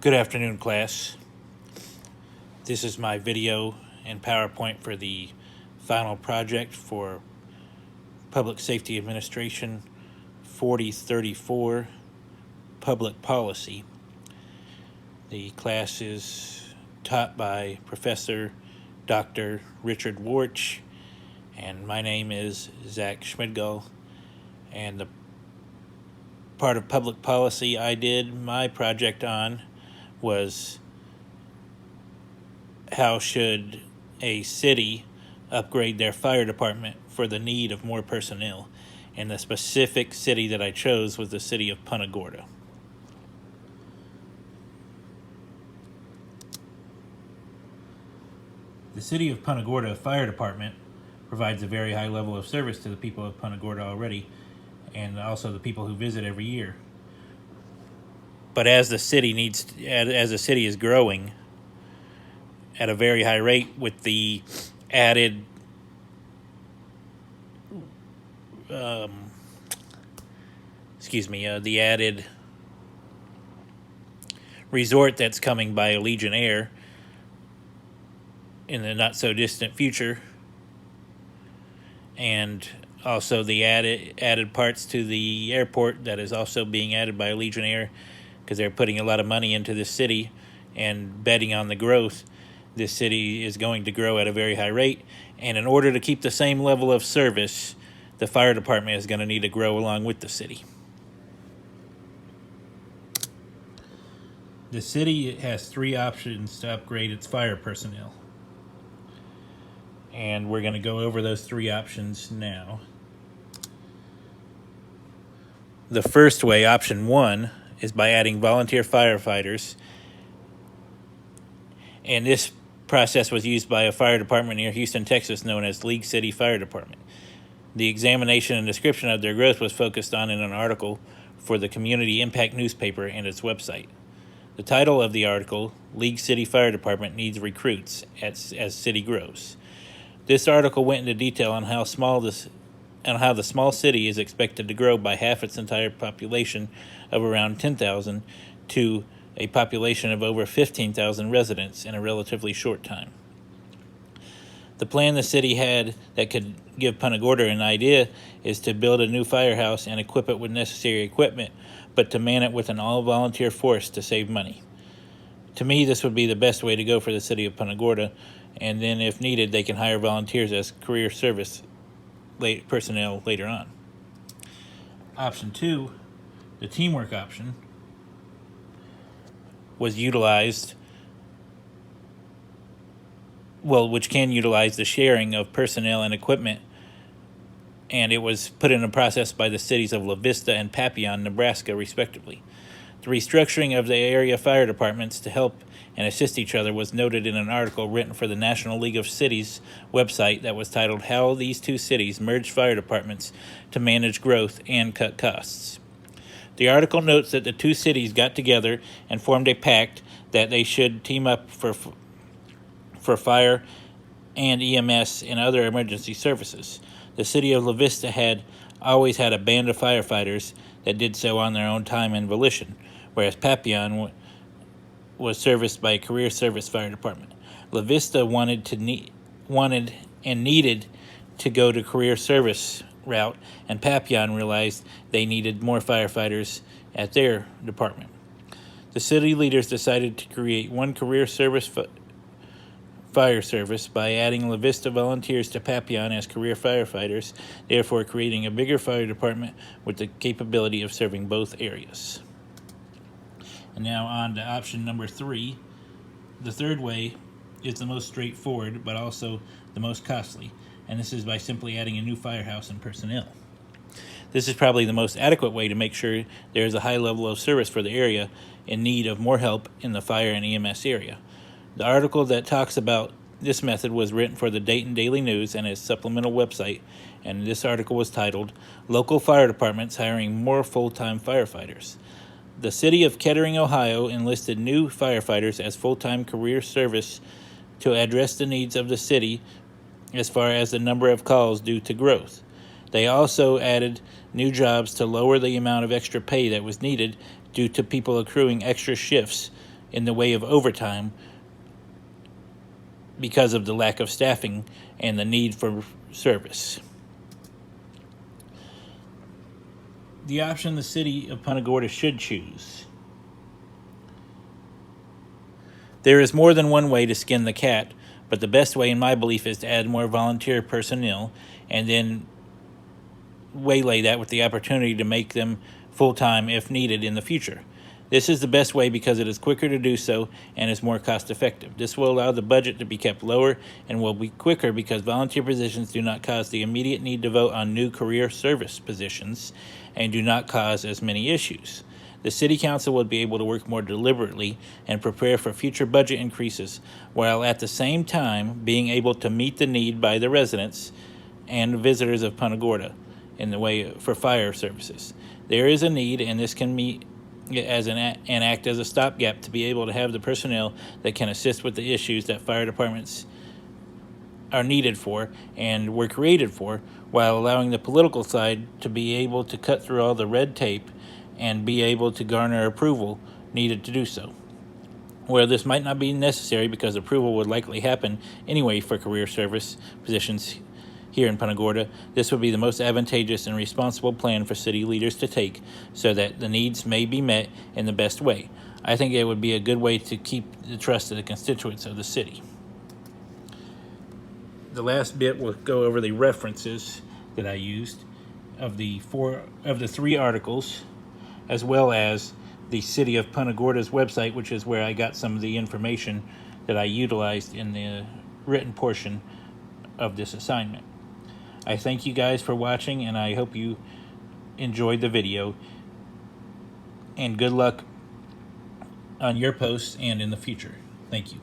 Good afternoon, class. This is my video and PowerPoint for the final project for Public Safety Administration 4034 Public Policy. The class is taught by Professor Dr. Richard Warch, and my name is Zach Schmidgall. And the part of public policy I did my project on was how should a city upgrade their fire department for the need of more personnel. And the specific city that I chose was the city of Punta Gorda. The city of Punta Gorda Fire Department provides a very high level of service to the people of Punta Gorda already, and also the people who visit every year. But as the city is growing at a very high rate with the added the added resort that's coming by Allegiant Air in the not so distant future, and also the added parts to the airport that is also being added by Allegiant Air, because they're putting a lot of money into this city and betting on the growth. This city is going to grow at a very high rate, and in order to keep the same level of service, the fire department is going to need to grow along with the city. The city has three options to upgrade its fire personnel, and we're going to go over those three options now. The first way, option one, is by adding volunteer firefighters, and this process was used by a fire department near Houston, Texas, known as League City Fire Department. The examination and description of their growth was focused on in an article for the Community Impact newspaper and its website. The title of the article, League City Fire Department Needs Recruits as City Grows. This article went into detail on how the small city is expected to grow by half its entire population of around 10,000 to a population of over 15,000 residents in a relatively short time. The plan the city had that could give Punta Gorda an idea is to build a new firehouse and equip it with necessary equipment, but to man it with an all-volunteer force to save money. To me, this would be the best way to go for the city of Punta Gorda, and then if needed, they can hire volunteers as career service personnel later on. Option two, the teamwork option, was utilized, which can utilize the sharing of personnel and equipment, and it was put in a process by the cities of La Vista and Papillon, Nebraska, respectively. The restructuring of the area fire departments to help and assist each other was noted in an article written for the National League of Cities website that was titled How These Two Cities Merged Fire Departments to Manage Growth and Cut Costs. The article notes that the two cities got together and formed a pact that they should team up for fire and EMS and other emergency services. The city of La Vista had always had a band of firefighters that did so on their own time and volition, whereas Papillon was serviced by a career service fire department. La Vista wanted and needed to go to career service route, and Papillon realized they needed more firefighters at their department. The city leaders decided to create one career service fire service by adding La Vista volunteers to Papillon as career firefighters, therefore creating a bigger fire department with the capability of serving both areas. And now on to option number three. The third way is the most straightforward, but also the most costly, and this is by simply adding a new firehouse and personnel. This is probably the most adequate way to make sure there is a high level of service for the area in need of more help in the fire and EMS area. The article that talks about this method was written for the Dayton Daily News and its supplemental website, and this article was titled, Local Fire Departments Hiring More Full-Time Firefighters. The city of Kettering, Ohio enlisted new firefighters as full-time career service to address the needs of the city as far as the number of calls due to growth. They also added new jobs to lower the amount of extra pay that was needed due to people accruing extra shifts in the way of overtime because of the lack of staffing and the need for service. The option the city of Punta Gorda should choose. There is more than one way to skin the cat, but the best way, in my belief, is to add more volunteer personnel and then waylay that with the opportunity to make them full-time if needed in the future. This is the best way because it is quicker to do so and is more cost-effective. This will allow the budget to be kept lower and will be quicker because volunteer positions do not cause the immediate need to vote on new career service positions and do not cause as many issues. The City Council will be able to work more deliberately and prepare for future budget increases, while at the same time being able to meet the need by the residents and visitors of Punta Gorda in the way for fire services. There is a need, and this can meet as and act as a stopgap to be able to have the personnel that can assist with the issues that fire departments are needed for and were created for, while allowing the political side to be able to cut through all the red tape and be able to garner approval needed to do so. Where this might not be necessary because approval would likely happen anyway for career service positions here in Punta Gorda, this would be the most advantageous and responsible plan for city leaders to take so that the needs may be met in the best way. I think it would be a good way to keep the trust of the constituents of the city. The last bit will go over the references that I used of the three articles, as well as the City of Punta Gorda's website, which is where I got some of the information that I utilized in the written portion of this assignment. I thank you guys for watching, and I hope you enjoyed the video. And good luck on your posts and in the future. Thank you.